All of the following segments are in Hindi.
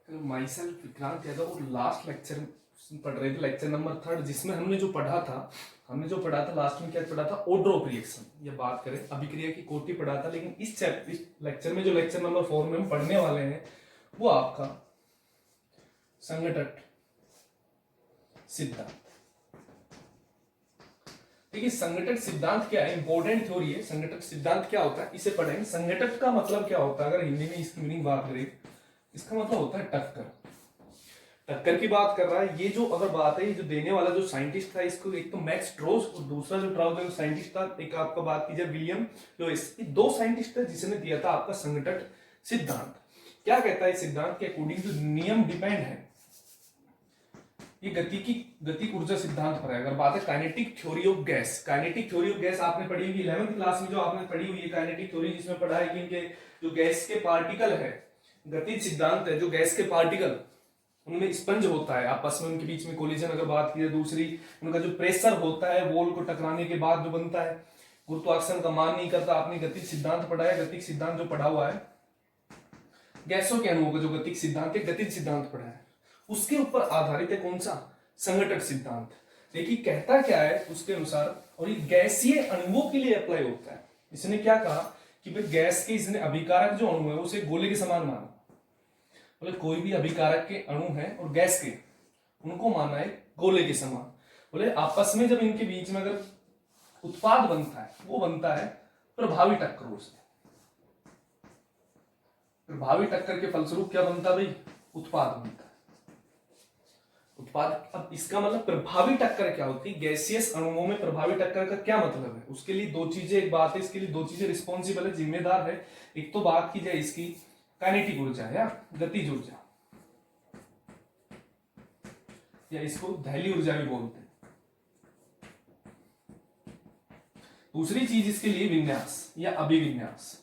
माई सेल्फ विक्रांत यादव और लास्ट लेक्चर पढ़ रहे थे, लेक्चर नंबर 3, जिसमें हमने जो पढ़ा था लास्ट में क्या पढ़ा था, ऑर्डर ऑफ रिएक्शन। ये बात करें अभिक्रिया की कोटि पढ़ा था, लेकिन इस लेक्चर में जो लेक्चर नंबर 4 में हम पढ़ने वाले हैं वो आपका संघटक सिद्धांत। देखिए संघटक सिद्धांत क्या है, इंपॉर्टेंट थ्योरी है। संघटक सिद्धांत क्या होता है, इसे पढ़ेंगे। संघटक का मतलब क्या होता है, अगर हिंदी में इसकी मीनिंग बात करें, इसका मतलब होता है टक्कर। टक्कर की बात कर रहा है। ये जो अगर बात है, ये जो देने वाला जो साइंटिस्ट था, इसको एक तो मैक्स स्ट्रोस और दूसरा जो ट्राउजर साइंटिस्ट था, एक आपका बात की जाए विलियम लोइस, ये दो साइंटिस्ट थे जिसने दिया था आपका संघटक सिद्धांत। क्या कहता है सिद्धांत के अकॉर्डिंग जो नियम डिपेंड है, ये गति ऊर्जा सिद्धांत पर है। अगर बात है kinetic theory of gas, kinetic theory of gas आपने पढ़ी होगी 11वीं क्लास में, जो आपने पढ़ी हुई है काइनेटिक थ्योरी, जिसमें पढ़ा है कि इनके जो गैस के पार्टिकल है, गतिज सिद्धांत है, जो गैस के पार्टिकल उनमें स्पंज होता है, आपस में उनके बीच में कोलिजन अगर बात की जाए। दूसरी उनका जो प्रेशर होता है वॉल को टकराने के बाद जो बनता है, गुरुत्वाकर्षण का मान नहीं करता। आपने गतिज सिद्धांत पढ़ा है, गतिज सिद्धांत जो पढ़ा हुआ है, गैसों के अणुओं का जो गतिज सिद्धांत है, गतिज सिद्धांत पढ़ा है, उसके ऊपर आधारित है कौन सा, संघटक सिद्धांत। देखिए कहता क्या है उसके अनुसार, और ये गैसीय अणुओं के लिए अप्लाई होता है। इसने क्या कहा कि भाई गैस के इसने अभिकारक जो अणु है उसे गोले के समान माना। बोले कोई भी अभिकारक के अणु है और गैस के, उनको माना है गोले के समान। बोले आपस में जब इनके बीच में अगर उत्पाद बनता है, वो बनता है प्रभावी टक्करों से। प्रभावी टक्कर के फलस्वरूप क्या बनता है भाई, उत्पाद बनता है। उत्पाद, अब इसका मतलब प्रभावी टक्कर क्या होती है, गैसियस अणुओं में प्रभावी टक्कर का क्या मतलब है, उसके लिए दो चीजें, एक बात है इसके लिए दो चीजें रिस्पॉन्सिबल है, जिम्मेदार है। एक तो बात की जाए इसकी काइनेटिक ऊर्जा या गतिज ऊर्जा, या इसको दहली ऊर्जा भी बोलते हैं। दूसरी चीज इसके लिए विन्यास या अभिविन्यास,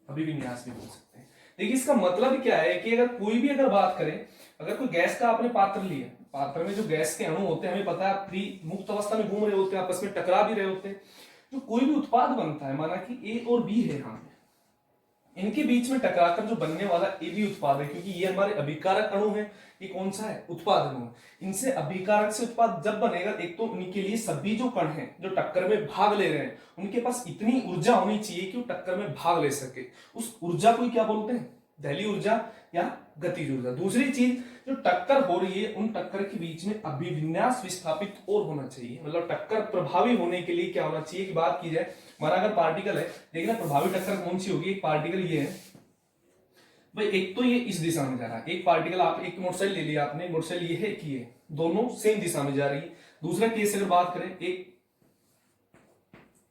अभिविन्यास भी बोल सकते हैं। देखिए इसका मतलब क्या है कि अगर कोई भी अगर बात करें, अगर कोई गैस का आपने पात्र लिया, पात्र में जो गैस के अणु होते हैं, हमें पता है फ्री मुक्त अवस्था में घूम रहे होते हैं, आपस में टकरा भी रहे होते हैं। जो कोई भी उत्पाद बनता है, माना कि ए और बी है, यहाँ इनके बीच में टकराकर जो बनने वाला ए बी उत्पाद है, क्योंकि ये हमारे अभिकारक अणु है, ये कौन सा है, उत्पाद अणु। इनसे अभिकारक से उत्पाद जब बनेगा, एक तो उनके लिए सभी जो कण हैं जो टक्कर में भाग ले रहे हैं, उनके पास इतनी ऊर्जा होनी चाहिए कि वो टक्कर में भाग ले सके। उस ऊर्जा को क्या बोलते हैं, दहली ऊर्जा या गतिज ऊर्जा। दूसरी चीज, जो टक्कर हो रही है, उन टक्कर के बीच में अभिविन्यास विस्थापित और होना चाहिए। मतलब टक्कर प्रभावी होने के लिए क्या होना चाहिए कि बात की जाए, हमारा अगर पार्टिकल है, देखना प्रभावी टक्कर कौन सी होगी। एक पार्टिकल ये है भाई, एक तो ये इस दिशा में जा रहा है, एक पार्टिकल, आप एक मोटरसाइकिल ले लिया आपने, मोटरसाइकिल ये है कि ये दोनों सेम दिशा में जा रही है। दूसरा केस अगर बात करें, एक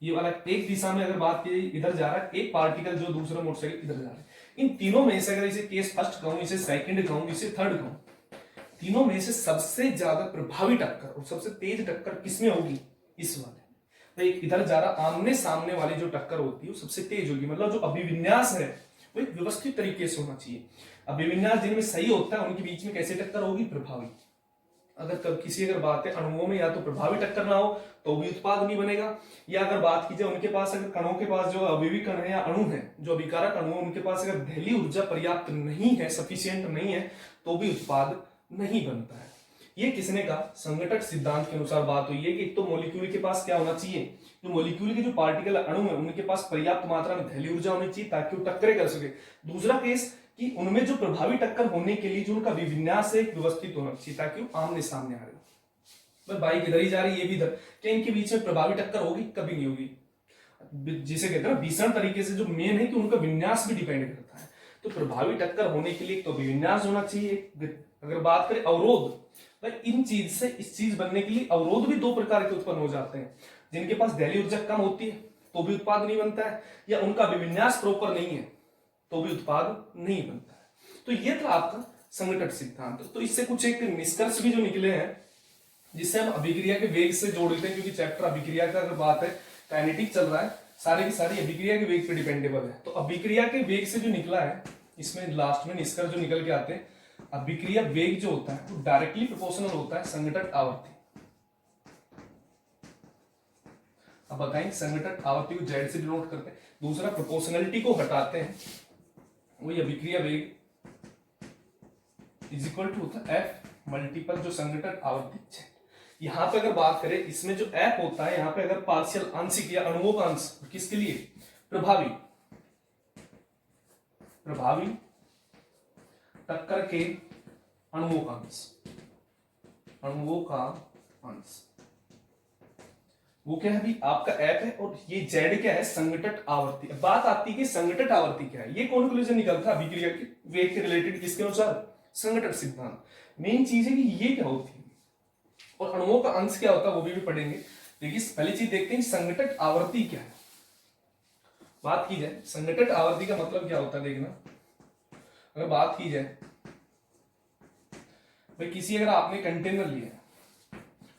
ये वाला एक दिशा में अगर बात की इधर जा रहा है, एक पार्टिकल जो दूसरा मोटरसाइकिल इधर जा रहा है। इन तीनों में से अगर इसे केस फर्स्ट कहूं, इसे सेकंड कहूं, इसे थर्ड कहूं, तीनों में से सबसे ज्यादा प्रभावी टक्कर और सबसे तेज टक्कर किसमें होगी, इस वाले। तो एक इधर जा रहा, आमने सामने वाली जो टक्कर होती है वो सबसे तेज होगी। मतलब जो अभिविन्यास है वो एक व्यवस्थित तरीके से होना चाहिए। अभिविन्यास जिनमें सही होता है उनके बीच में कैसे टक्कर होगी, प्रभावी। अगर किसी अगर बात है अणुओं में, या तो प्रभावी टक्कर ना हो तो भी उत्पाद नहीं बनेगा, या अगर बात की जाए उनके पास अगर कणों के पास जो अभिवी कण है या अणु है, जो अभिकारक अणु है, उनके पास अगर दहली ऊर्जा पर्याप्त नहीं है, सफिशिएंट नहीं है, तो भी उत्पाद नहीं बनता है। ये किसने कहा, संघटक सिद्धांत के अनुसार बात हुई है कि एक तो मॉलिक्यूल के पास क्या होना चाहिए, जो मॉलिक्यूल के जो पार्टिकल अणु है उनके पास पर्याप्त मात्रा में दहली ऊर्जा होनी चाहिए ताकि वो टक्करें कर सके। दूसरा केस कि उनमें जो प्रभावी टक्कर होने के लिए जो उनका विन्यास है व्यवस्थित होना चाहिए ताकि वो आमने सामने आ रहे। बाइक इधर ही जा रही है, ये भी इधर, क्या इनके बीच में प्रभावी टक्कर होगी, कभी नहीं होगी। जिसे कहते हैं ना भीषण तरीके से, जो मेन है कि उनका विन्यास भी डिपेंड करता है। तो प्रभावी टक्कर होने के लिए तो विन्यास होना चाहिए। अगर बात करें अवरोध, भाई इन चीज से इस चीज बनने के लिए अवरोध भी दो प्रकार के उत्पन्न हो जाते हैं। जिनके पास दहली ऊर्जा कम होती है तो भी उत्पाद नहीं बनता है, या उनका विन्यास प्रॉपर नहीं है तो भी उत्पाद नहीं बनता है। तो ये था आपका संघटक सिद्धांत। तो इससे कुछ एक निष्कर्ष भी जो निकले हैं, जिससे हम अभिक्रिया के वेग से जोड़ देते हैं, क्योंकि चैप्टर अभिक्रिया का अगर बात है, काइनेटिक चल रहा है, सारी की सारी अभिक्रिया के वेग पे डिपेंडेबल है। तो अभिक्रिया के वेग से जो निकला है, इसमें लास्ट में निष्कर्ष जो निकल के आते हैं, अभिक्रिया वेग जो होता है वो डायरेक्टली प्रोपोर्शनल होता है संघटक आवृत्ति। अब बताएं, संघटक आवृत्ति को जेड से डिनोट करते हैं। दूसरा, प्रोपोर्शनलिटी को हटाते हैं, वही अभिक्रिया वेग इज इक्वल टू होता है एफ मल्टीपल जो संघटन आवर्ती है। यहां पे अगर बात करें इसमें जो एफ होता है, यहां पे अगर पार्शियल आंशिक या अणुओं का अंश किसके लिए, प्रभावी टक्कर के अणुओं का अंश वो क्या है भी आपका एफ है, और ये जेड क्या है, संघटन आवर्ती। बात आती है कि संघटन आवर्ती क्या है, ये कंक्लूजन निकलता है अभिक्रिया के वेग के रिलेटेड किसके अनुसार, संघटन सिद्धांत। मेन चीज है कि ये क्या होती है और अणुओं का अंश क्या होता है वो भी पढ़ेंगे। देखिए पहली चीज देखते हैं संघटन आवर्ती क्या है। बात की जाए संघटन आवर्ती का मतलब क्या होता है, देखना अगर बात की जाए भाई किसी अगर आपने कंटेनर लिया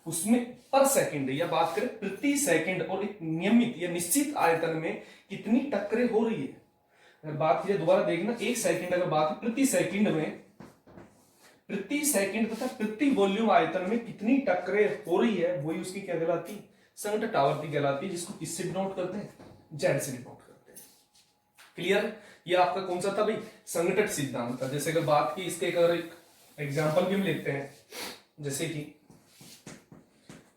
उसमें पर सेकंड या बात करें प्रति सेकंड और एक नियमित या निश्चित आयतन में कितनी टक्करें हो रही है। अगर बात की जाए दोबारा देखना, एक सेकंड अगर बात प्रति सेकंड में, प्रति सेकंड तथा प्रति वॉल्यूम आयतन में कितनी टक्करें हो रही है, वही उसकी क्या कहलाती, संघटन आवर्ती कहलाती है, जिसको किससे डिनोट करते हैं, जेड से डिनोट करते हैं। क्लियर, ये आपका कौन सा था भाई, संघटन सिद्धांत था। जैसे अगर बात की इसके अगर एक एग्जांपल भी हम लेते हैं, जैसे कि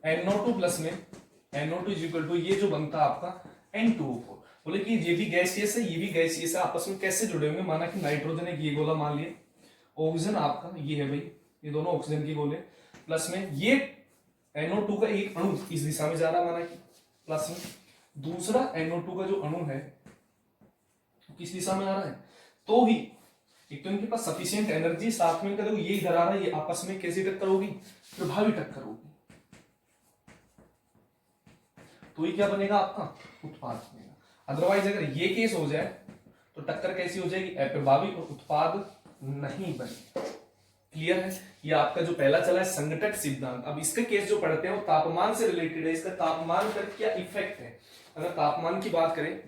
NO2 प्लस में NO2 इज इक्वल टू ये जो बनता है आपका N2O4। बोले कि ये भी गैसियस है ये भी गैसियस है, आपस में कैसे जुड़े होंगे, माना कि नाइट्रोजन एक ये गोला मान लिए, ऑक्सीजन आपका ये है भाई, ये दोनों ऑक्सीजन के गोले, प्लस में ये NO2 का एक अणु इस दिशा में जा रहा है माना कि, प्लस में दूसरा NO2 का जो अणु है किस दिशा में आ रहा है, तो ही एक तो इनके पास सफिशिएंट एनर्जी, साथ में इनका देखो ये इधर आ रहा है, ये आपस में कैसी टक्कर होगी, प्रभावी टक्कर होगी, तो ये क्या बनेगा आपका उत्पाद बनेगा। अदरवाइज अगर ये केस हो जाए तो टक्कर कैसी हो जाएगी, अप्रभावी और उत्पाद नहीं बनेगा। क्लियर है, ये आपका जो पहला चला है संघटन सिद्धांत। अब इसका केस जो पढ़ते हैं वो तापमान से रिलेटेड है, इसका तापमान पर क्या इफेक्ट है। अगर तापमान की बात करें,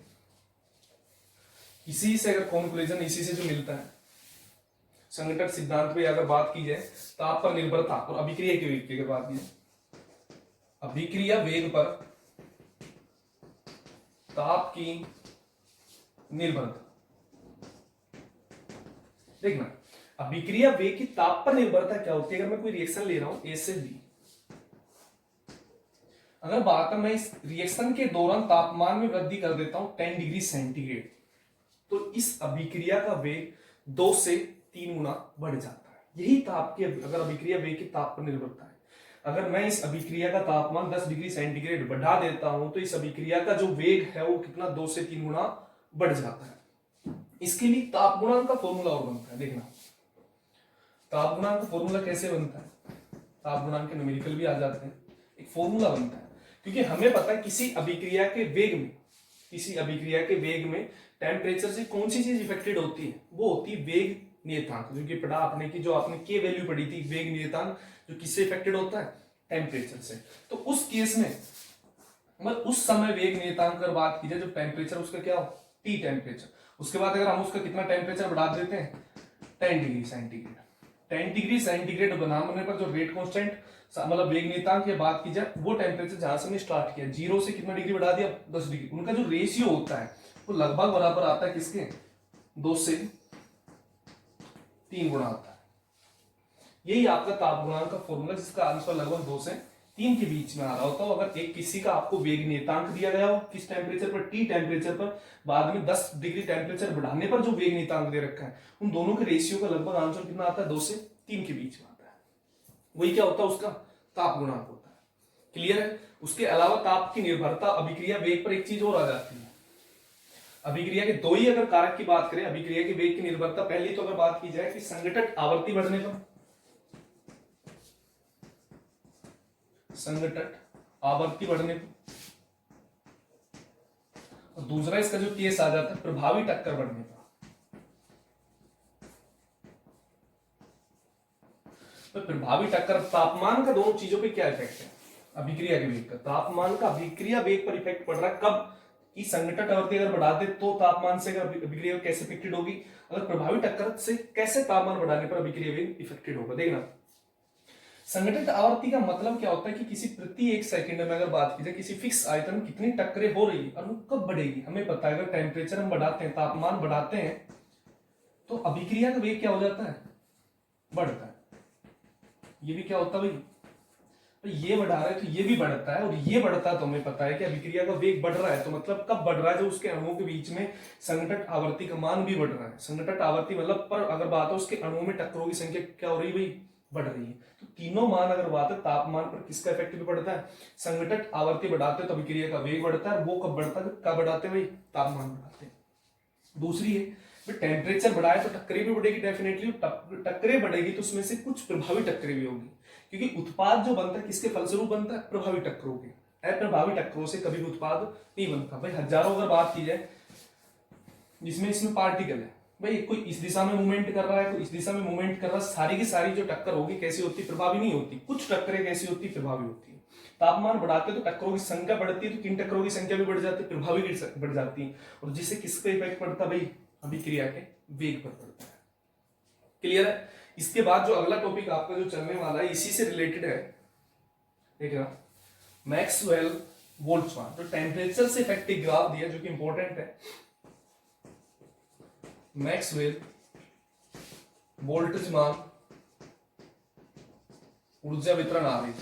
इसी से अगर कंक्लूजन इसी से जो मिलता है संघटन सिद्धांत पे अगर बात की जाए, ताप पर निर्भरता और अभिक्रिया के वेग की अगर बात की जाए, अभिक्रिया वेग पर ताप की निर्भरता, देखना अभिक्रिया वेग की ताप पर निर्भरता क्या होती है। अगर मैं कोई रिएक्शन ले रहा हूं ए से बी, अगर बात है मैं इस रिएक्शन के दौरान तापमान में वृद्धि कर देता हूं 10 डिग्री सेंटीग्रेड, तो इस अभिक्रिया का वेग 2 से 3 गुना बढ़ जाता है। यही ताप की अगर अभिक्रिया वेग की ताप पर निर्भरता है। अगर मैं इस अभिक्रिया का तापमान 10 डिग्री सेंटीग्रेड बढ़ा देता हूं तो इस अभिक्रिया का जो वेग है वो कितना 2 से 3 गुना बढ़ जाता है। इसके लिए ताप गुणांक का फॉर्मूला और बनता है, देखना ताप गुणांक का फॉर्मूला कैसे बनता है, ताप गुणांक के न्यूमेरिकल भी आ जाते हैं, एक फॉर्मूला बनता है, क्योंकि हमें पता है किसी अभिक्रिया के वेग में टेम्परेचर से कौन सी चीज इफेक्टेड होती है, वो होती है वेग नियतांक, जो कि पढ़ा आपने की जो आपने के वैल्यू पढ़ी थी, वेग नियतांक जो किससे इफेक्टेड होता है, टेम्परेचर से। तो उस केस में मतलब उस समय वेग नियतांक अगर बात की जाए, जो टेम्परेचर उसका क्या हो, टी टेम्परेचर, उसके बाद अगर हम उसका कितना टेम्परेचर बढ़ा देते हैं 10 डिग्री सेंटीग्रेड, 10 डिग्री सेंटीग्रेड बनाने पर जो रेट कांस्टेंट मतलब वेग नियतांक की बात की जाए, वो टेम्परेचर जहां से हमने स्टार्ट किया 0 से कितना डिग्री बढ़ा दिया 10 डिग्री, उनका जो रेशियो होता है वो लगभग बराबर आता है किसके, 2 से 3 गुना आता है। यही आपका ताप गुणांक का फॉर्मूला, जिसका आंसर लगभग 2 से 3 के बीच में आ रहा होता है। अगर एक किसी का आपको वेग नियतांक दिया गया हो किस टेम्परेचर पर, टी टेम्परेचर पर, बाद में 10 डिग्री टेम्परेचर बढ़ाने पर जो वेग नियतांक दे रखा है, उन दोनों के रेशियो का लगभग आंसर कितना आता है, 2 से 3 के बीच में आता है। वही क्या होता है, उसका ताप गुणांक होता है। क्लियर है। उसके अलावा ताप की निर्भरता अभिक्रिया वेग पर एक चीज और आ जाती है, अभिक्रिया के दो ही अगर कारक की बात करें अभिक्रिया के वेग की निर्भरता, पहली तो अगर बात की जाए कि संघटन आवृत्ति बढ़ने पर, संघटन आवृत्ति बढ़ने पर, और दूसरा इसका जो केस आ जाता है प्रभावी टक्कर बढ़ने पर। तो प्रभावी टक्कर, तापमान का दोनों चीजों पे क्या इफेक्ट है, अभिक्रिया के वेग का, तापमान का अभिक्रिया वेग पर इफेक्ट पड़ रहा है कब कि संघटन आवृत्ति अगर बढ़ा दे तो तापमान से अभिक्रिया कैसे इफेक्टेड होगी, अगर प्रभावी टक्कर से कैसे तापमान बढ़ाने पर अभिक्रिया वेग इफेक्टेड होगा। देखना संघटन आवृत्ति का मतलब क्या होता है कि किसी प्रति 1 सेकंड में अगर बात की जाए किसी फिक्स आयतन में कितनी टक्करें हो रही है और वो कब बढ़ेगी, हमें पता है अगर टेम्परेचर हम बढ़ाते हैं, तापमान बढ़ाते हैं तो अभिक्रिया का वेग क्या हो जाता है, बढ़ता है। ये भी क्या होता है भाई, तो ये बढ़ा रहा है तो ये भी बढ़ता है, और ये बढ़ता है तो हमें पता है कि अभिक्रिया का वेग बढ़ रहा है। तो मतलब कब बढ़ रहा है, जो उसके अणुओं के बीच में संघटक आवर्ती का मान भी बढ़ रहा है। संघटक आवर्ती मतलब, पर अगर बात है उसके अणुओं में टक्करों की संख्या क्या हो रही है भाई, बढ़ रही है। तो तीनों मान अगर बात है तापमान पर किसका इफेक्ट भी पड़ता है, संघटक आवर्ती बढ़ाते हैं तो अभिक्रिया का वेग बढ़ता है। वो कब बढ़ता है, कब बढ़ाते हैं भाई, तापमान बढ़ाते हैं। दूसरी है टेम्परेचर बढ़ाए तो टक्करें भी बढ़ेगी डेफिनेटली, टक्करें बढ़ेगी तो उसमें से कुछ प्रभावी टक्करें भी होगी, क्योंकि उत्पाद जो बनता है किसके फलस्वरूप बनता है, प्रभावी टक्करों के। अप्रभावी टक्करों से कभी भी उत्पाद नहीं बनता भाई। हजारों अगर बात की जाए जिसमें इसमें पार्टिकल है भाई, कोई इस दिशा में मूवमेंट कर रहा है, कोई इस दिशा में मूवमेंट कर रहा है, सारी की सारी जो टक्कर होगी कैसी होती है, प्रभावी नहीं होती। कुछ टक्करें कैसी होती है, प्रभावी होती है। तापमान बढ़ाते तो टक्करों की संख्या बढ़ती है, तो किन टक्करों की संख्या भी बढ़ जाती है, प्रभावी बढ़ जाती है, और जिससे किसका इफेक्ट पड़ता है भाई, अभिक्रिया के वेग पर पड़ता है। क्लियर है। इसके बाद जो अगला टॉपिक आपका जो चलने वाला है इसी से रिलेटेड है, देखना मैक्सवेल बोल्ट्जमान, जो टेम्परेचर से इफेक्टिव ग्राफ दिया जो कि इंपॉर्टेंट है। मैक्सवेल बोल्ट्जमान ऊर्जा वितरण आरेख।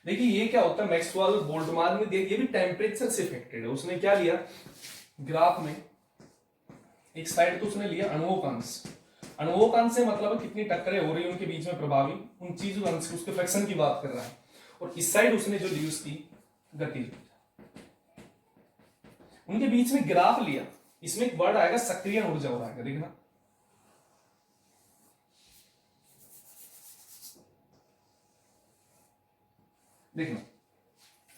देखिए ये क्या होता है, मैक्सवेल बोल्ट्जमान में देखिए, ये भी टेम्परेचर से इफेक्टेड है। उसने क्या लिया ग्राफ में, एक साइड तो उसने लिया अणुओं का अंश। अणुओं का अंश से मतलब है कितनी टक्करें हो रही है उनके बीच में प्रभावी, उन चीजों का अंश, उसके फ्रैक्शन की बात कर रहा है। और इस साइड उसने जो ली उसकी गति, उनके बीच में ग्राफ लिया। इसमें एक वर्ड आएगा सक्रिय ऊर्जा हो आएगा, देखना देखना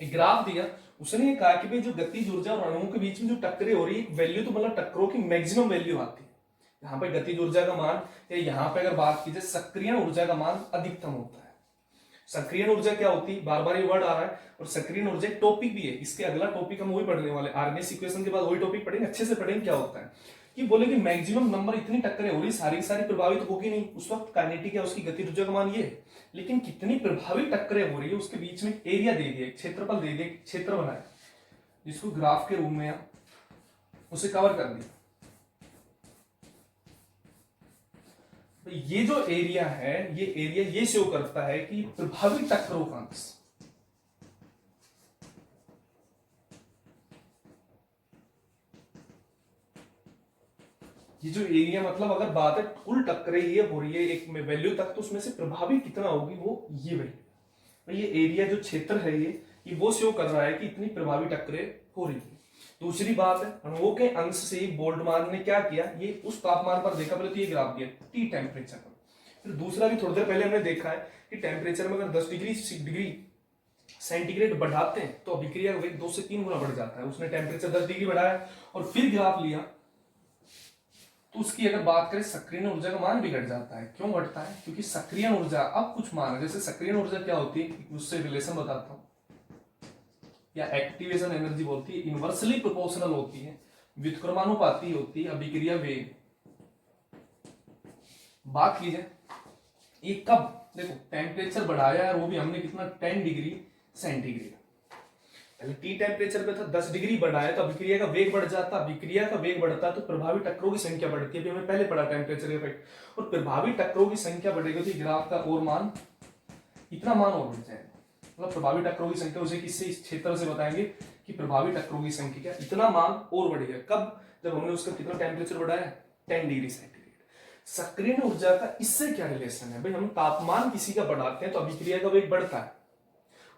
एक ग्राफ दिया। उसने ये कहा कि भाई जो गतिज ऊर्जा और अणुओं के बीच में जो टक्करें हो रही है, वैल्यू तो मतलब टक्करों की मैक्सिमम वैल्यू आती है। यहाँ पे गतिज ऊर्जा का मान, या यहाँ पे अगर बात की जाए सक्रिय ऊर्जा का मान अधिकतम होता है। सक्रिय ऊर्जा क्या होती है, बार बार ये वर्ड आ रहा है, और सक्रिय ऊर्जा एक टॉपिक भी है। इसके अगला टॉपिक हम वही पढ़ने वाले, आर्गेनिक इक्वेशन के बाद वही टॉपिक पढ़ेंगे, अच्छे से पढ़ेंगे क्या होता है। कि बोले कि मैक्सिमम नंबर इतनी टक्करें हो रही, सारी सारी प्रभावित होगी नहीं, उस वक्त काइनेटिक है उसकी गति ऊर्जा का मान ये, लेकिन कितनी प्रभावी टक्करें हो रही है उसके बीच में एरिया दे दिया, क्षेत्रफल दे दिया, क्षेत्र बनाया, जिसको ग्राफ के रूप में उसे कवर कर दिया। तो ये जो एरिया है, ये एरिया ये शो करता है कि प्रभावी टक्करों का अंश, ये जो एरिया मतलब अगर बात है कुल टक्करें ये हो रही है एक में वैल्यू तक, तो उसमें से प्रभावी कितना होगी वो ये वैल्यू। तो ये एरिया जो क्षेत्र है ये वो शो कर रहा है कि इतनी प्रभावी टक्करें हो रही है। दूसरी बात है अणुओं के अंश से बोल्ट्जमान ने क्या किया, ये उस तापमान पर देखा, पहले तो ये ग्राफ दिया टी टेम्परेचर पर। फिर दूसरा भी थोड़ी देर पहले हमने देखा है कि टेम्परेचर में अगर 10 डिग्री सेंटीग्रेड बढ़ाते हैं तो अभिक्रिया का वेग 2 से 3 गुना बढ़ जाता है। उसने टेम्परेचर 10 डिग्री बढ़ाया और फिर ग्राफ लिया, तो उसकी अगर बात करें सक्रिय ऊर्जा का मान भी घट जाता है। क्यों घटता है, क्योंकि सक्रिय ऊर्जा अब कुछ मान है, जैसे सक्रिय ऊर्जा क्या होती है उससे रिलेशन बताता हूं, या एक्टिवेशन एनर्जी बोलती है, इनवर्सली प्रोपोर्शनल होती है, व्युत्क्रमानुपाती होती है अभिक्रिया वेग। बात की जाए ये कब, देखो टेम्परेचर बढ़ाया है, वो भी हमने कितना 10 डिग्री सेंटीग्रेड। पहले टी टेम्परेचर पे था, 10 डिग्री बढ़ाया तो अभिक्रिया का वेग बढ़ जाता, अभिक्रिया का वेग बढ़ता तो प्रभावी टक्करों की संख्या बढ़ती है। अभी हमें पहले पढ़ा टेम्परेचर इफेक्ट, और प्रभावी टक्करों की संख्या बढ़ेगी तो ग्राफ का और मान, इतना मान और बढ़ जाएगा। मतलब प्रभावी टक्करों की संख्या उसे किससे, इस क्षेत्र से बताएंगे कि प्रभावी टक्करों की संख्या क्या, इतना मान और बढ़ेगा। कब, जब हमने उसका कितना टेम्परेचर बढ़ाया 10 डिग्री सेंटीग्रेड। सक्रिय ऊर्जा का इससे क्या रिलेशन है भाई, हम तापमान किसी का बढ़ाते हैं तो अभिक्रिया का वेग बढ़ता है।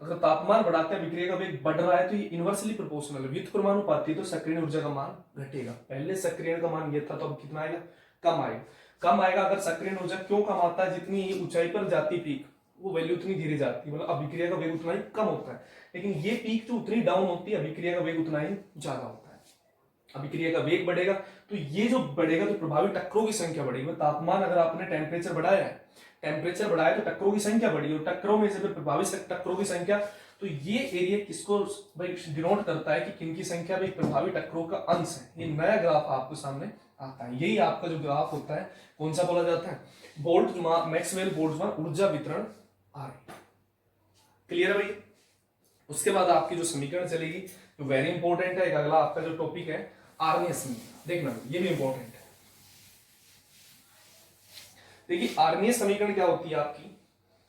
अगर तापमान बढ़ाते हैं अभिक्रिया का वेग बढ़ रहा है तो ये इनवर्सली प्रोपोर्शनल है, व्युत्क्रमानुपाती, तो सक्रिय ऊर्जा का मान घटेगा। पहले सक्रिय का मान ये था तो अब कितना आएगा, कम आएगा। कम आएगा, अगर सक्रिय ऊर्जा क्यों कम आता है, जितनी ऊंचाई पर जाती पीक वो वैल्यू उतनी धीरे जाती है, मतलब अभिक्रिया का वेग उतना ही कम होता है। लेकिन ये पीक जो उतनी डाउन होती है अभिक्रिया का वेग उतना ही ज्यादा होता है। अभिक्रिया का वेग बढ़ेगा तो ये जो बढ़ेगा तो प्रभावी टक्करों की संख्या बढ़ेगी। तापमान अगर आपने टेम्परेचर बढ़ाया है, टेम्परेचर बढ़ाया तो टक्करों की संख्या बढ़ी, और टक्करों में से फिर प्रभावी टक्करों की संख्या, तो ये एरिया किसको भाई डिनोट करता है कि किनकी संख्या भाई प्रभावी टक्करों का अंश है। ये नया ग्राफ आपको सामने आता है, यही आपका जो ग्राफ होता है कौन सा बोला जाता है, बोल्ट्जमान, मैक्सवेल बोल्ट्जमान ऊर्जा वितरण आरेख। क्लियर है भाई। उसके बाद आपकी जो समीकरण चलेगी तो वेरी इंपॉर्टेंट है। एक अगला आपका जो टॉपिक है आर्मीय समीकरण, देखना ये भी इंपॉर्टेंट है। देखिए आर्मीय समीकरण क्या होती है आपकी,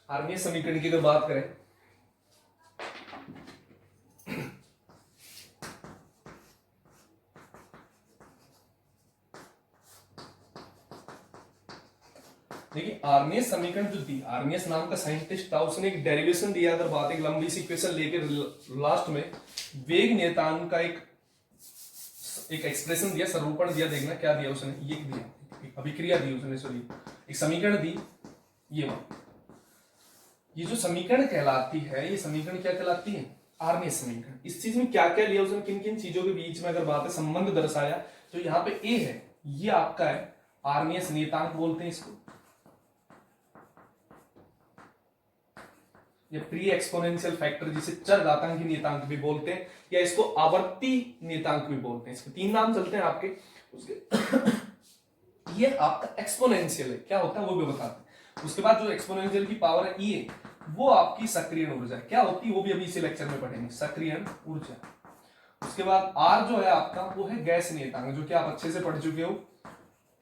आर्मीय समीकरण की अगर बात करें, देखिए आर्नियस समीकरण जो दी, आर्नियस नाम का साइंटिस्ट था, उसने एक डेरिवेशन दिया। अगर बात एक लंबी सी इक्वेशन लेकर लास्ट में वेग नियतांक का एक एक्सप्रेशन दिया, स्वरूपण दिया। देखना क्या दिया उसने, ये दिया, अभिक्रिया दी उसने, सॉरी एक समीकरण दी। ये जो समीकरण कहलाती है, ये समीकरण क्या कहलाती है, आर्नियस समीकरण। इस चीज में क्या क्या लिया उसने, किन किन चीजों के बीच में अगर बात है संबंध दर्शाया, तो यहाँ पे ए है, ये आपका है आर्नियस नियतांक बोलते हैं इसको, ये प्री एक्सपोनेंशियल फैक्टर जिसे चर घातांकी नियतांक भी बोलते हैं, या इसको आवर्ती नियतांक भी बोलते हैं। इसके 3 नाम चलते हैं आपके उसके ये आपका एक्सपोनेंशियल है, क्या होता है वो भी बताते हैं। उसके बाद जो एक्सपोनेंशियल की पावर है ई, वो आपकी सक्रियण ऊर्जा क्या होती है, वो भी अभी इसी लेक्चर में पढ़ेंगे, सक्रियण ऊर्जा। उसके बाद आर जो है आपका, वो है गैस नियतांक, जो कि आप अच्छे से पढ़ चुके हो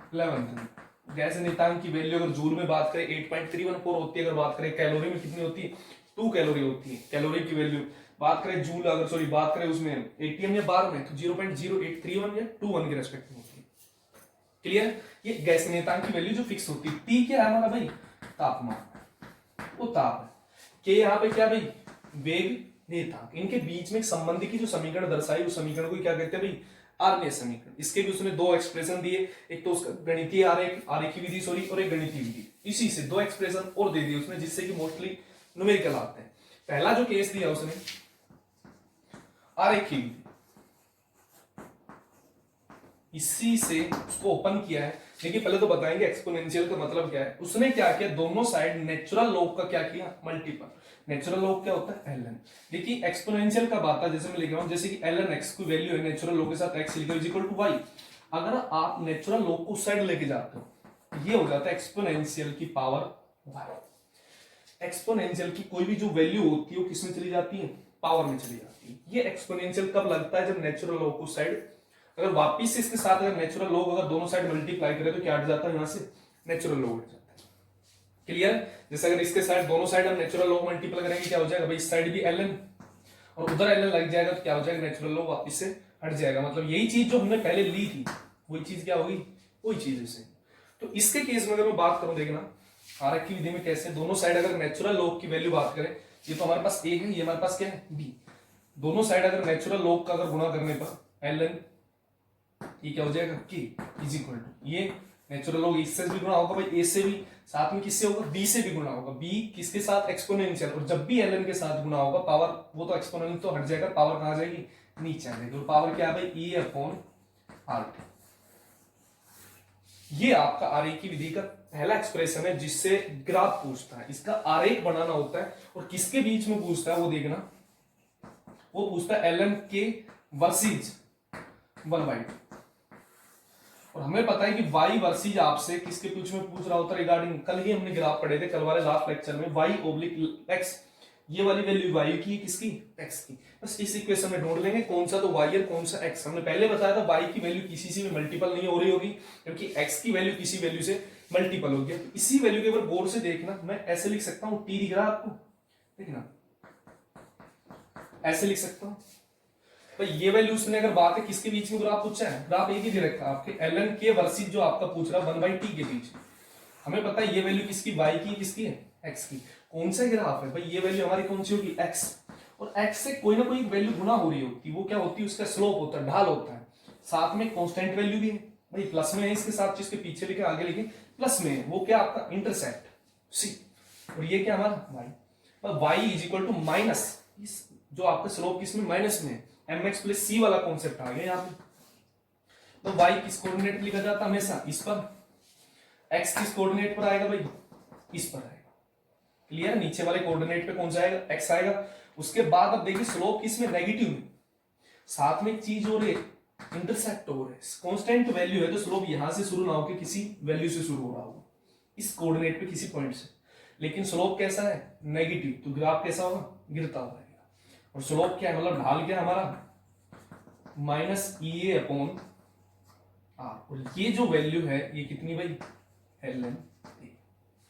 11th में। गैस नियतांक की वैल्यू अगर जूल में बात करें 8.314 होती है, अगर बात करें कैलोरी में कितनी होती है, 2 कैलोरी होती है। कैलोरी की वैल्यू बात करें जूल, अगर सॉरी बात करें उसमें एटीएम या बार में, तो 0.0831 या 21 के रेस्पेक्ट में होती है। क्लियर, ये गैस नियतांक की वैल्यू जो फिक्स होती है। टी क्या है हमारा भाई, तापमान, वो ताप है। के यहाँ पे क्या भाई, वेग नियतांक। इनके बीच में एक संबंध की जो समीकरण दर्शाई, उस समीकरण को क्या कहते हैं भाई, आर्नियस समीकरण। इसके भी उसने 2 एक्सप्रेशन दिए, एक तो उसका गणितीय आरेखीय विधि सॉरी, और एक गणितीय विधि। इसी से 2 एक्सप्रेशन और दे दिए उसने, जिससे कि मोस्टली न्यूमेरिकल आते हैं। पहला जो केस दिया उसने आरेखीय विधि, इसी से उसको ओपन किया है। देखिए पहले तो बताएंगे एक्सपोनेंशियल का मतलब क्या है। उसने क्या किया, दोनों साइड नेचुरल लॉग का क्या किया, मल्टीपल। नेचुरल लॉग क्या होता है, ln। देखिए एक्सपोनेंशियल का बात है, जैसे मैं लिख रहा हूं, जैसे कि ln x की वैल्यू है नेचुरल लॉग के साथ x is equal to y। अगर आप नेचुरल लॉग को उस साइड लेके जाते हो, ये हो जाता है एक्सपोनेंशियल की पावर y। एक्सपोनेंशियल की कोई भी जो वैल्यू होती है वो किसमें चली जाती है, पावर में चली जाती है। ये एक्सपोनेंशियल कब लगता है, जब नेचुरल लॉग को साइड, अगर वापिस से इसके साथ अगर नेचुरल लॉग अगर दोनों साइड मल्टीप्लाई करें तो क्या हट जाता है, यहां से नेचुरल लॉग हट जाता है। क्लियर, जैसे अगर इसके साइड दोनों साइड हम नेचुरल लॉग मल्टीप्लाई करेंगे, क्या हो जाएगा भाई, इस साइड भी ln और उधर ln लग जाएगा, तो क्या हो जाएगा, नेचुरल लॉग वापिस से हट जाएगा। मतलब यही चीज जो हमने पहले ली थी, वही चीज क्या होगी, वही चीज इसे। तो इसके केस में अगर मैं बात करूं, देखना आरेख की विधि में कैसे, दोनों साइड अगर नेचुरल लॉग की वैल्यू बात करें, ये तो हमारे पास a है, ये हमारे पास क्या है b। दोनों साइड अगर नेचुरल लॉग का अगर गुणा करने पर ln, ये क्या हो जाएगा, k इज इक्वल टू, ये नेचुरल लॉग इससे भी गुणा होगा भाई, a से भी, साथ में किससे होगा, b से भी गुणा होगा। b किसके साथ, एक्सपोनेंशियल, और जब भी ln के साथ गुणा होगा पावर, वो तो एक्सपोनेंशियल तो हट जाएगा, पावर कहां जाएगी, नीचे आ जाएगी। और पावर क्या है भाई, e अपॉन RT। ये आपका आरेखीय विधि का पहला एक्सप्रेशन है, जिससे ग्राफ पूछता है, इसका आरेख बनाना होता है। और किसके बीच में पूछता है वो देखना, वो पूछता है ln k वर्सेज 1/2। और हमें पता है कि y वर्सेज आपसे किसके बीच में पूछ रहा होता है, रिगार्डिंग कल ही हमने ग्राफ पढ़े थे, कल वाले लास्ट लेक्चर में, y ओब्लिक x, ये वाली वैल्यू y की, किसकी, x की। बस इस इक्वेशन में ढूंढ लेंगे कौन सा तो y और कौन सा x। हमने पहले बताया था y की वैल्यू किसी से भी मल्टीपल नहीं हो रही होगी, क्योंकि x की वैल्यू किसी वैल्यू से मल्टीपल होगी। तो इसी वैल्यू के ऊपर गौर से देखना, मैं ऐसे लिख सकता हूं, t दिख रहा है आपको, देखना ऐसे लिख सकता हूं भाई। ये वैल्यू उसने अगर बात है किसके बीच में ग्राफ पूछा है, ग्राफ एक ही दे रखा है आपके ln k वर्सेज जो आपका पूछ रहा है 1/t के बीच। हमें पता है ये वैल्यू किसकी, y की, किसकी है, x की। कौन सा ग्राफ है भाई, ये वैल्यू हमारी कौन सी होगी, x। और x से कोई ना कोई वैल्यू गुना हो रही होती है, वो क्या होती है, उसका स्लोप होता है, ढाल होता है। साथ में कांस्टेंट वैल्यू भी है भाई, प्लस में है इसके साथ, जिसके पीछे लिखे आगे लिखे प्लस में है, वो क्या आपका इंटरसेप्ट c। और ये क्या हमारा y is equal to minus, जो आपका स्लोप किसमें, माइनस में, mx प्लस c वाला कॉन्सेप्ट आ गया यहाँ पे। तो y किस कोऑर्डिनेट पे लिखा जाता है, हमेशा इस पर। x किस कोऑर्डिनेट पर आएगा भाई, इस पर आएगा। क्लियर, नीचे वाले कोऑर्डिनेट पे कौन सा आएगा, x आएगा। उसके बाद अब देखिए स्लोप किसमें, नेगेटिव में। साथ में एक चीज हो रही है, इंटरसेप्ट हो रहा है। कांस्टेंट वैल्यू है तो स्लोप यहां से शुरू ना होकर किसी वैल्यू से शुरू हो रहा होगा, इस कोऑर्डिनेट पे किसी पॉइंट से। लेकिन स्लोप कैसा है, नेगेटिव, तो ग्राफ कैसा होगा, गिरता हुआ रहेगा। और स्लोप क्या है, मतलब ढाल क्या हमारा, minus E A upon R, और ये जो वैल्यू है ये कितनी भाई, एल एन ए।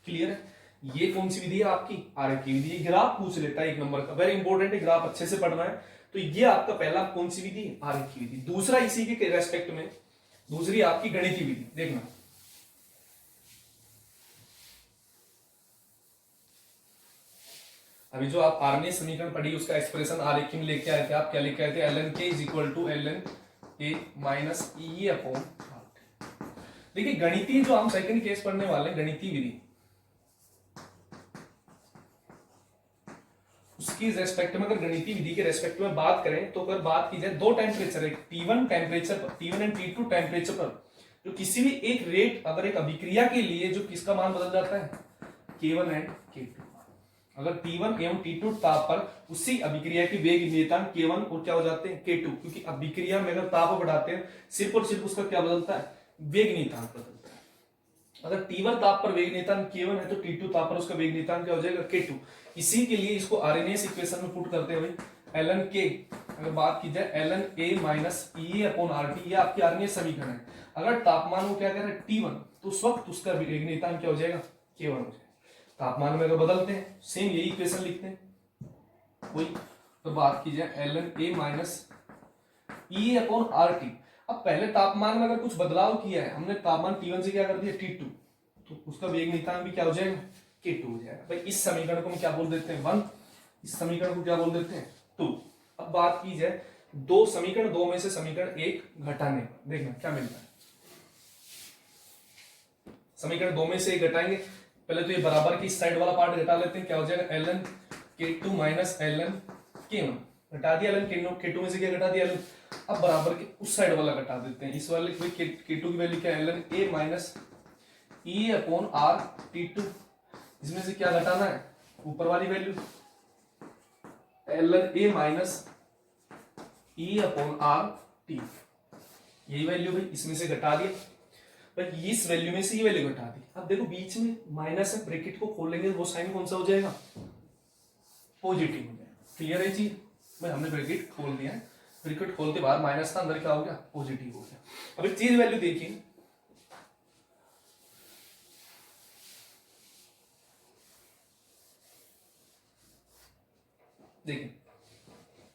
क्लियर है? ये कौन सी विधि है आपकी, आर की विधि। ग्राफ पूछ लेता है एक नंबर का, वेरी इंपॉर्टेंट है, ग्राफ अच्छे से पढ़ना है। तो ये आपका पहला कौन सी विधि, आर की विधि। दूसरा इसी के रेस्पेक्ट में दूसरी आपकी गणितीय विधि, देखना। अभी जो आप आर्मी समीकरण पढ़ी उसका एक्सप्रेशन आरेखी में लेके आए थे, आप क्या लेके आए थे, L N K is equal to L N A minus E upon R. देखिए गणितीय जो हम सेकंड केस पढ़ने वाले हैं, गणितीय विधि, उसकी रेस्पेक्ट में, अगर गणितीय विधि के रेस्पेक्ट में बात करें तो अगर बात की जाए दो टेम्परेचर है, T1 टेम्परेचर पर, T1 एंड T2 टेम्परेचर पर, जो किसी भी एक रेट अगर एक अभिक्रिया के लिए जो किसका मान बदल जाता है, K1 एंड K2। अगर T1 एवं T2 ताप पर उसी अभिक्रिया की वेग नियतांक K1 और क्या हो जाते हैं, K2, क्योंकि अभिक्रिया में अगर ताप बढ़ाते हैं सिर्फ और सिर्फ उसका क्या बदलता है, वेग नियतांक बदलता है। अगर T1 ताप पर वेग नियतांक K1 है तो T2 ताप पर उसका वेग नियतांक क्या हो जाएगा, K2। इसी के लिए इसको आरएनएस इक्वेशन में पुट करते हैं भाई, ln k, अगर बात की जाए ln a minus E upon R T, ये आपकी आरएनएस समीकरण है। अगर तापमान को क्या कर रहे हैं T1, तो उस वक्त उसका वेग नियतांक क्या हो जाएगा, K1 हो जाएगा। तापमान में अगर बदलते हैं सेम यही इक्वेशन लिखते हैं वही। तो बात की जाए ln a minus E upon R T. अब पहले तापमान में अगर कुछ बदलाव किया है हमने, तापमान T1 से क्या कर दिया T2, तो उसका वेग नियतांक भी क्या हो जाएगा, K2 हो जाएगा। भाई इस समीकरण को हम क्या बोल देते हैं, 1, इस समीकरण को क्या बोल देते हैं, 2। अब बात की जाए दो समीकरण, दो में से समीकरण एक घटाने पर, देखना क्या मिलता है। समीकरण दो में से एक घटाएंगे, पहले तो ये बराबर की साइड वाला पार्ट घटा लेते हैं, क्या हो जाएगा ln k2 minus ln k1, घटा दिया ln k2 में से क्या घटा दिया ln, अब बराबर के उस साइड वाला घटा देते हैं, इस वाले k2 की वैल्यू क्या है, ln a minus E upon R T2, इसमें से क्या घटाना है, ऊपर वाली value ln a minus E upon R T, यही वैल्यू भाई इसमें से घटा दिया, भाई इस वैल्यू में से ये वैल्यू घटा दी। अब देखो बीच में माइनस है, ब्रैकेट को खोल लेंगे वो साइन कौन सा हो जाएगा, पॉजिटिव हो जाएगा। क्लियर है चीज, भाई हमने ब्रैकेट खोल दिया है, ब्रैकेट खोलते बाहर माइनस था, अंदर क्या हो गया, पॉजिटिव हो गया। अब एक चीज वैल्यू देखिए, देखिए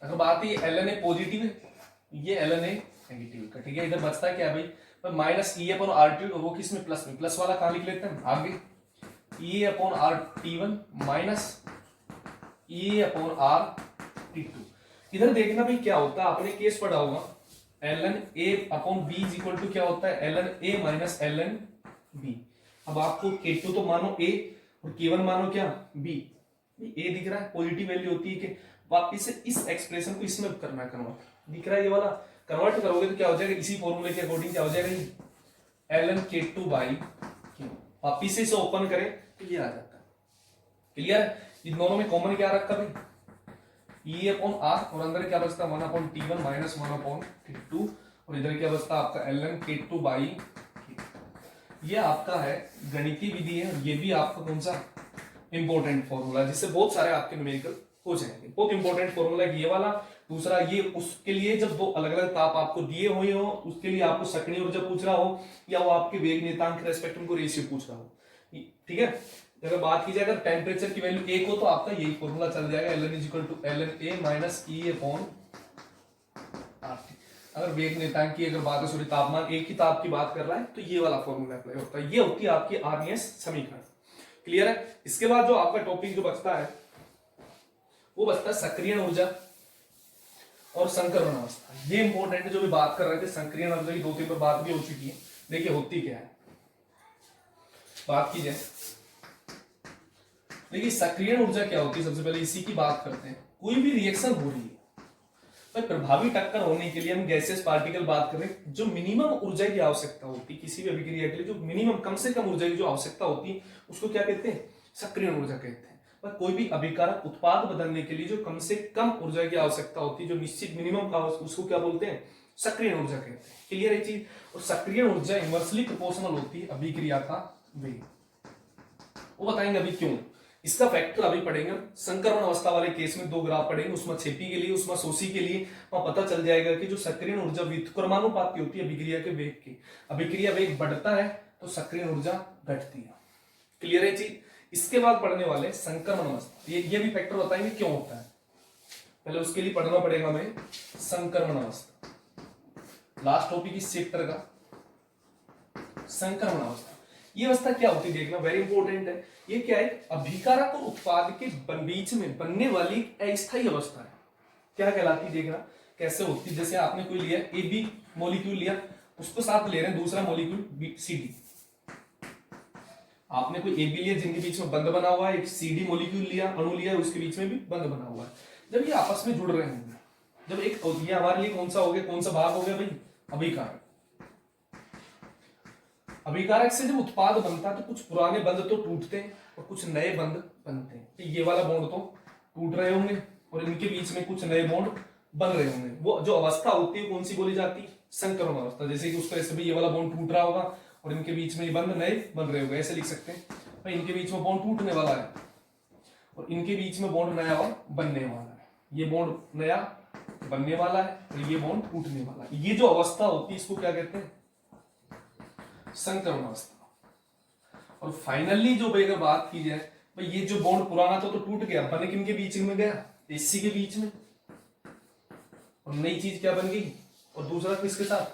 अगर बात है ln a पॉजिटिव है, ये ln a नेगेटिव है, ठीक है। इधर बचता है क्या भाई, minus E upon R T, वो किस में, प्लस में, प्लस वाला कहां लिख लेते हैं आगे, E upon R T1 minus E upon R T2। इधर देखना भाई क्या होता है, आपने केस पढ़ा होगा ln a upon b is equal to क्या होता है, ln a minus ln b। अब आपको K2 तो मानो a और K1 मानो क्या, b। ए दिख रहा है, पॉजिटिव वैल्यू होती है कि वापिस से इस एक्सप्रेशन को इसमें करना है कन्वर्ट, दिख रहा है ये वाला, कन्वर्ट करोगे तो क्या हो जाएगा, इसी फॉर्मूले के अकॉर्डिंग क्या हो जाएगा, ln k2 बाई q। वापिस से इसे ओपन करें तो ये आ जाता है। क्लियर है, इन दोनों में कॉमन क्या रखा भाई, e अपॉन r, और अंदर क्या बचता है 1 upon T1 minus 1 upon T2, और इधर क्या बचता है आपका ln k2 बाई q। ये आपका है गणितीय विधि है, ये भी आपका कौन सा इंपॉर्टेंट फॉर्मूला, जिससे बहुत सारे आपके न्यूमेरिकल हो जाएंगे। बहुत इंपॉर्टेंट फॉर्मूला ये वाला। दूसरा ये उसके लिए जब दो अलग अलग ताप आपको दिए हुए हो, उसके लिए आपको सक्रिय ऊर्जा पूछ रहा हो या वो आपके वेग नियतांक के रेस्पेक्ट में रेशियो पूछ रहा हो, ठीक है। अगर बात की जाए अगर टेम्परेचर की वैल्यू 1 हो तो आपका यही फॉर्मूला चल जाएगा, ln is equal to ln a minus E upon R T. अगर वेग नियतांक की अगर बात है, सॉरी तापमान एक ही ताप की बात कर रहा है तो ये वाला फॉर्मूला अप्लाई होता है। ये होती है आपकी आरएनएस समीकरण। क्लियर है। इसके बाद जो आपका टॉपिक जो बचता है वो बचता है सक्रियण ऊर्जा और संक्रमण अवस्था। ये इंपॉर्टेंट है, जो भी बात कर रहे थे संक्रियण ऊर्जा की 2-3 बार बात भी हो चुकी है। देखिए होती क्या है, बात की जाए देखिए सक्रियण ऊर्जा क्या होती है। सबसे पहले इसी की बात करते हैं। कोई भी रिएक्शन हो रही है तो प्रभावी टक्कर होने के लिए हम गैसेस पार्टिकल बात करें, जो मिनिमम ऊर्जा की आवश्यकता होती है किसी भी अभिक्रिया के लिए, जो मिनिमम कम से कम ऊर्जा की जो आवश्यकता होती है उसको क्या कहते हैं, सक्रियण ऊर्जा कहते हैं। पर कोई भी अभिकारक उत्पाद बदलने के लिए जो कम से कम ऊर्जा की आवश्यकता होती है, जो निश्चित मिनिमम का, उसको क्या बोलते हैं, सक्रियण ऊर्जा कहते हैं। क्लियर है चीज। और सक्रियण ऊर्जा इनवर्सली प्रोपोर्शनल होती है अभिक्रिया का वेग। वो बताएंगे अभी क्यों। इसका फैक्टर अभी पढ़ेंगे। संक्रमण अवस्था वाले केस में दो ग्राफ पढ़ेंगे, उष्मा छेपी के लिए, उष्मा शोषी के लिए। वहां पता चल जाएगा कि जो सक्रियण ऊर्जा व्युत्क्रमानुपाती होती है अभिक्रिया के वेग की, अभिक्रिया वेग बढ़ता है तो सक्रियण ऊर्जा घटती है। क्लियर है चीज। इसके बाद पढ़ने वाले संक्रमण अवस्था, ये भी फैक्टर बताएंगे क्यों होता है। पहले उसके लिए पढ़ना पड़ेगा हमें संक्रमण अवस्था, लास्ट टॉपिक इस चैप्टर का संक्रमण अवस्था। ये अवस्था क्या होती है देखना, वेरी इंपॉर्टेंट है। ये क्या है, अभिकारक और उत्पाद के बीच में बनने वाली अस्थायी अवस्था है। क्या कहलाती है देखना, कैसे होती है। जैसे आपने कोई लिया ए बी मॉलिक्यूल लिया, उसको साथ ले रहे हैं दूसरा मॉलिक्यूल सी डी। आपने कोई ए बी लिया जिनके बीच में बंध बना हुआ है, एक सी डी मॉलिक्यूल लिया, अणु लिया, उसके बीच में भी बंध बना हुआ है। जब ये आपस में जुड़ रहे होंगे, जब एक ये हमारे लिए कौन सा हो गया, कौन सा भाग हो गया भाई, अभिकारक। अभिकारक से जब उत्पाद बनता है तो कुछ पुराने बंध तो टूटते हैं और कुछ नए बंध बनते हैं। तो ये वाला बॉन्ड तो टूट रहे होंगे और इनके बीच में कुछ नए बॉन्ड बन रहे होंगे। वो जो अवस्था होती है कौन सी बोली जाती है, संक्रमण अवस्था। जैसे कि उसका ऐसे भी ये वाला बॉन्ड टूट रहा होगा और इनके बीच में बंध नए बन रहे होंगे, ऐसे लिख सकते हैं भाई इनके बीच में बॉन्ड टूटने वाला है और इनके बीच में बॉन्ड नया और बनने वाला है। ये बॉन्ड नया बनने वाला है और ये बॉन्ड टूटने वाला है। ये जो अवस्था होती है इसको क्या कहते हैं, संक्रमण अवस्था। और फाइनली जो अगर बात की जाए भाई, ये जो बॉन्ड पुराना था तो टूट गया, बने किन के बीच में गया, एसी के बीच में, और नई चीज क्या बन गई, और दूसरा किसके साथ,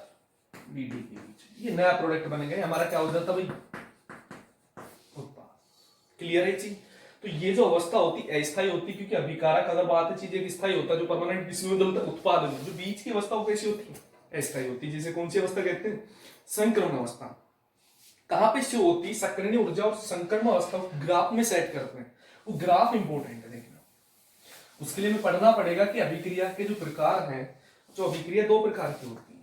बीडी के बीच। ये नया प्रोडक्ट बनेगा, हमारा क्या हो जाता भाई, उत्पाद। क्लियर है चीज। तो ये जो अवस्था होती है अस्थायी होती है, क्योंकि अभिकारक अगर बात है चीज एक स्थायी होता है जो परमानेंट इसमें बदलता है, उत्पाद में जो बीच की अवस्था वो कैसी होती है, अस्थायी होती है। जैसे कौन सी अवस्था कहते हैं, संक्रमण अवस्था। कहां पे शो होती है, सक्रिय ऊर्जा और संक्रमण अवस्था ग्राफ में सेट करते हैं। वो ग्राफ इंपॉर्टेंट है देखना। उसके लिए हमें पढ़ना पड़ेगा कि अभिक्रिया के जो प्रकार हैं, जो अभिक्रिया दो प्रकार की होती है।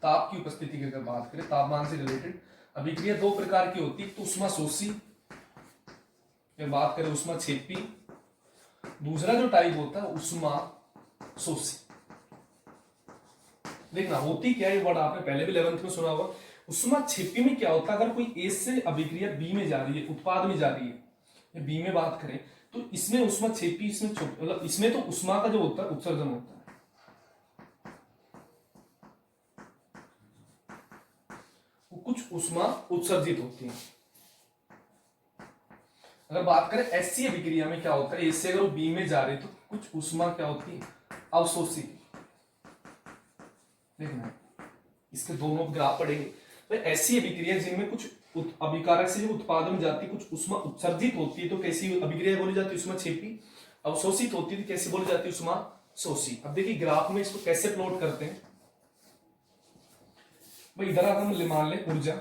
ताप की उपस्थिति की अगर बात करें, तापमान से रिलेटेड अभिक्रिया दो प्रकार की होती है। तो उष्मा शोषी बात करें, उष्मा छेपी। दूसरा जो टाइप होता है उष्मा शोषी। देखना होती क्या है, वर्ड आपने पहले भी 11th में सुना होगा। उष्मा छेपी में क्या होता है, अगर कोई ए से अभिक्रिया बी में जा रही है, उत्पाद में जा रही है, बी में बात करें तो इसमें उष्मा छेपी, इसमें मतलब इसमें तो उष्मा का जो होता है उत्सर्जन होता है, वो कुछ उष्मा उत्सर्जित होती है। अगर बात करें एससी अभिक्रिया में क्या होता है, ए से अगर वो बी में जा रही है तो कुछ उष्मा क्या होती है, अवशोषित। देखना इसके दोनों ग्राफ पढ़ेंगे। तो ऐसी अभिक्रिया जिनमें कुछ अभिकारक से उत्पाद में जाती कुछ उष्मा उत्सर्जित होती है तो कैसी अभिक्रिया बोली जाती है, उष्मा छेपी। अवशोषित होती है तो कैसी बोली जाती है, उष्मा शोषी। अब देखिए ग्राफ में इसको कैसे प्लॉट करते हैं भाई। इधर हम मान ले ऊर्जा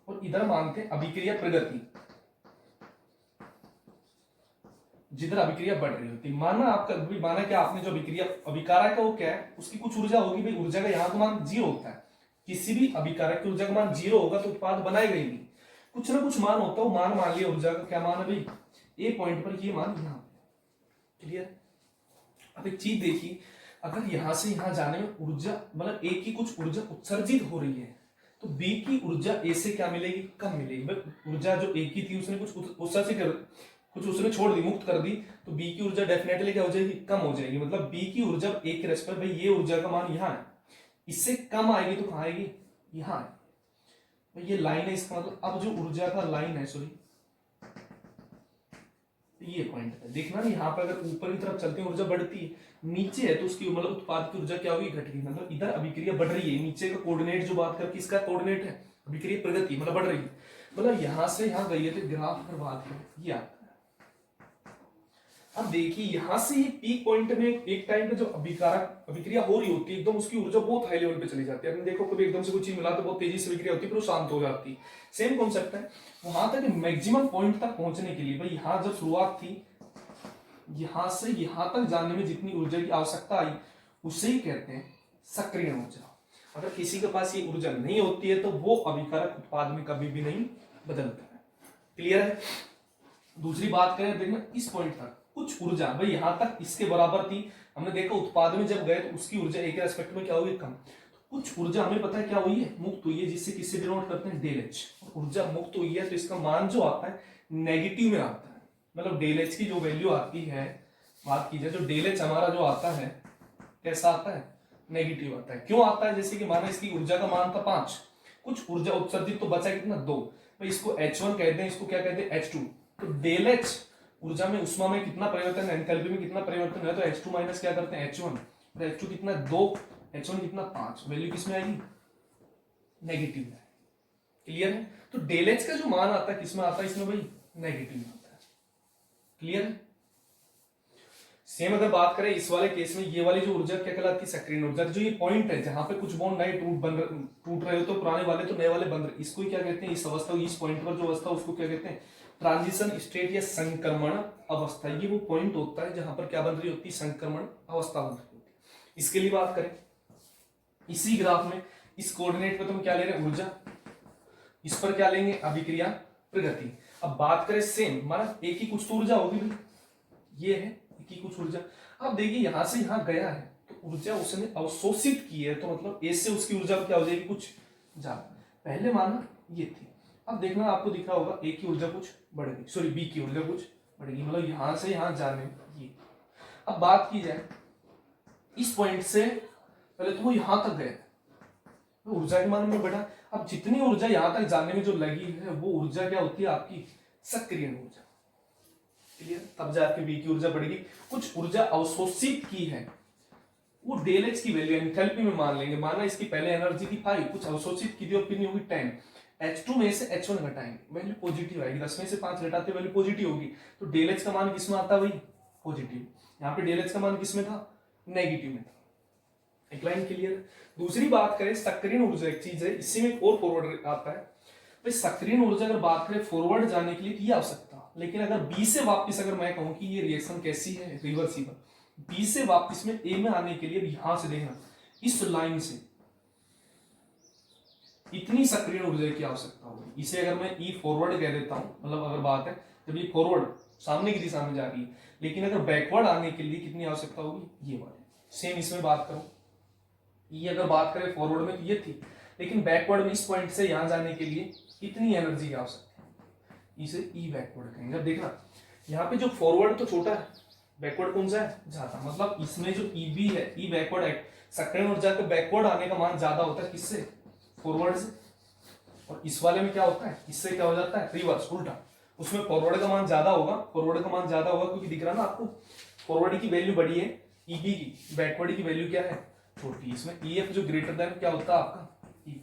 और इधर मानते हैं अभिक्रिया प्रगति, जिधर अभिक्रिया बढ़ रही होती। माना आपका माना क्या, आपने जो अभिक्रिया अभिकारक है वो क्या है, उसकी कुछ ऊर्जा होगी भाई। ऊर्जा का यहाँ का मान 0 होता है, किसी भी अभिकारक की ऊर्जा का मान 0 होगा तो उत्पाद बनाएगा ही नहीं। कुछ ना कुछ मान होता है, वो मान लिया ऊर्जा का, क्या मान है भाई, ए पॉइंट पर ये मान यहाँ पे। क्लियर। अब एक चीज देखिए, अगर यहां से यहां जाने में ऊर्जा मतलब ए की कुछ ऊर्जा उत्सर्जित हो रही है तो बी की ऊर्जा ए से क्या मिलेगी, कम मिलेगी। ऊर्जा जो ए की थी उसने कुछ उत्सर्जित कर, कुछ उसने छोड़ दी, मुक्त कर दी, तो बी की ऊर्जा डेफिनेटली क्या हो जाएगी, कम हो जाएगी। मतलब बी की ऊर्जा ए के रेस्पेक्ट भाई, ये ऊर्जा का मान यहाँ है, इससे कम आएगी तो कहाँ आएगी, यहाँ है। ये लाइन है, इसका मतलब अब जो ऊर्जा का लाइन है, सॉरी ये पॉइंट है। देखना यहाँ पर अगर ऊपर की तरफ चलते हैं ऊर्जा बढ़ती है, नीचे है तो उसकी मतलब उत्पाद की ऊर्जा क्या होगी, घटेगी। मतलब इधर अभिक्रिया बढ़ रही है, नीचे का कोऑर्डिनेट जो बात करके इसका कोऑर्डिनेट है अभिक्रिया प्रगति, मतलब बढ़ रही है। मतलब यहां से यहां गई है तो ग्राफ पर बात करें ये आता है। अब देखिए यहां से ये पीक पॉइंट में एक टाइम पे जो अभिकारक अभिक्रिया हो रही होती है, एकदम उसकी ऊर्जा बहुत हाई लेवल पे चली जाती है। आपने देखो कभी एकदम से कोई चीज मिला तो बहुत तेजी से अभिक्रिया होती है, फिर वो शांत हो जाती है। सेम कॉन्सेप्ट है। वहां तक मैक्सिमम पॉइंट तक पहुंचने के लिए भाई, यहाँ जब शुरुआत थी, यहां से यहां तक जाने में जितनी ऊर्जा की आवश्यकता आई उसे ही कहते हैं सक्रिय ऊर्जा। अगर किसी के पास ये ऊर्जा नहीं होती है तो वो अभिकारक उत्पाद में कभी भी नहीं बदलता है। क्लियर है। दूसरी बात करें, देखना इस पॉइंट तक कुछ ऊर्जा भाई यहां तक इसके बराबर थी, हमने देखा उत्पाद में जब गए तो उसकी ऊर्जा एक एस्पेक्ट में क्या हुई, कम। तो कुछ ऊर्जा हमें पता है क्या हुई है, मुक्त हुई है, जिससे किससे डिनोट करते हैं, डेल एच। ऊर्जा मुक्त हुई है तो इसका मान जो आता है नेगेटिव में आता है। मतलब डेल एच की जो वैल्यू आती है, बात की जाए जो डेल एच हमारा जो आता है कैसा आता है, नेगेटिव आता है। क्यों आता है, जैसे कि माना इसकी ऊर्जा का मान था 5, कुछ ऊर्जा उत्सर्जित तो बचा कितना 2, तो इसको H1 कहते हैं, इसको क्या कहते हैं H2। तो डेल एच ऊर्जा में उष्मा में कितना परिवर्तन है, एंथैल्पी में कितना परिवर्तन है, तो H2 माइनस क्या करते हैं H1, तो H2 कितना 2, H1 कितना 5, वैल्यू किसमें आएगी, नेगेटिव में। क्लियर है। तो डेल एच का जो मान आता है किसमें आता है, इसमें भाई नेगेटिव में आता है। क्लियर है। सेम अगर बात करें इस वाले केस में, ये वाली जो ऊर्जा क्या कहलाती है, सक्रियण ऊर्जा। जो ये पॉइंट है जहां पे कुछ बॉन्ड नए टूट रहे हो तो पुराने वाले तो नए वाले बन रहे, इसको क्या कहते हैं, इस अवस्था, इस पॉइंट पर जो अवस्था उसको क्या कहते हैं, ट्रांजिशन स्टेट या संक्रमण अवस्था। ये वो पॉइंट होता है जहां पर क्या बन रही होती है, संक्रमण अवस्था बन रही होती है। इसके लिए बात करें इसी ग्राफ में, इस कोऑर्डिनेट पे तुम क्या ले रहे हैं, ऊर्जा, इस पर क्या लेंगे, अभिक्रिया प्रगति। अब बात करें सेम, माना एक ही कुछ तो ऊर्जा होगी भाई, ये है एक ही कुछ ऊर्जा। अब देखिए यहां से यहां गया है तो ऊर्जा उसने अवशोषित की है, तो मतलब ए से उसकी ऊर्जा क्या हो जाएगी, कुछ ज्यादा। पहले माना ये थी, अब देखना आपको दिख रहा होगा ए की ऊर्जा कुछ बढ़ेगी, सॉरी बी की ऊर्जा कुछ बढ़ेगी, मतलब यहां से यहां जाने ये। अब बात की जाए इस पॉइंट से पहले तो वो यहां तक गए तो ऊर्जा के मान में बढ़ा। अब जितनी ऊर्जा यहां तक जाने में जो लगी है वो ऊर्जा क्या होती है, आपकी सक्रिय ऊर्जा। क्लियर। तब जाके बी की ऊर्जा बढ़ेगी। कुछ ऊर्जा अवशोषित की है, वो डेल एच की वैल्यू एंथैल्पी में मान लेंगे। माना इसकी पहले एनर्जी थी 5, कुछ अवशोषित की थी और कितनी होगी 10। H2 में से H1 घटाएंगे, वैल्यू पॉजिटिव आएगी। 10 में से 5 घटाते वैल्यू पॉजिटिव होगी, तो डेल एच का मान किसमें आता है भाई, पॉजिटिव। यहाँ पे डेल एच का मान किसमें था, नेगेटिव में था। एक लाइन क्लियर। दूसरी बात करें सक्रिय ऊर्जा, एक चीज है इसी में एक और फॉरवर्ड आता है भाई। सक्रिय ऊर्जा अगर बात करें फॉरवर्ड जाने के लिए ये आवश्यकता, लेकिन अगर बी से वापस अगर मैं कहूं कि ये रिएक्शन कैसी है, रिवर्सिबल, बी से वापस में ए में आने के लिए यहां से देखना, इस लाइन से इतनी सक्रिय ऊर्जा की आवश्यकता होगी। इसे अगर मैं ई फॉरवर्ड कह देता हूं, मतलब अगर बात है जब ये फॉरवर्ड सामने की दिशा में जा रही है, लेकिन अगर बैकवर्ड आने के लिए कितनी आवश्यकता होगी, ये वाले। सेम इसमें बात करूं, ये अगर बात करें फॉरवर्ड में तो ये थी, लेकिन बैकवर्ड में इस पॉइंट से यहां जाने के लिए कितनी एनर्जी की आवश्यकता है, इसे ई बैकवर्ड कहेंगे। अब देखना यहाँ पे जो फॉरवर्ड तो छोटा है, बैकवर्ड कौन सा है, ज्यादा। मतलब इसमें जो ईबी है, ई बैकवर्ड है, सक्रिय ऊर्जा का बैकवर्ड आने का मान ज्यादा होता है किससे, फॉरवर्ड से। और इस वाले में क्या होता है, इससे क्या हो जाता है, रिवर्स, उल्टा। उसमें फॉरवर्ड का मान ज्यादा होगा, फॉरवर्ड का मान ज्यादा होगा क्योंकि दिख रहा ना आपको, फॉरवर्ड की वैल्यू बड़ी है ईबी की, बैकवर्ड की वैल्यू क्या है, छोटी। इसमें ईएफ जो ग्रेटर देन क्या होता है आपका ई,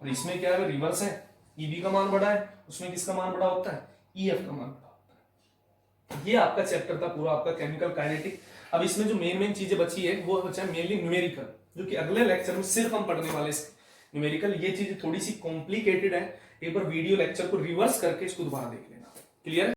और इसमें क्या है, रिवर्स है, ईबी का मान बड़ा है, उसमें किसका मान बड़ा होता है, ईएफ का मान बड़ा होता है। ये आपका चैप्टर था पूरा आपका केमिकल काइनेटिक। अब इसमें जो मेन चीजें बची है वो बचा है मेनली न्यूमेरिकल, जो कि अगले लेक्चर में सिर्फ हम पढ़ने वाले न्यूमेरिकल। ये चीज थोड़ी सी कॉम्प्लिकेटेड है, एक बार वीडियो लेक्चर को रिवर्स करके इसको दोबारा देख लेना। क्लियर।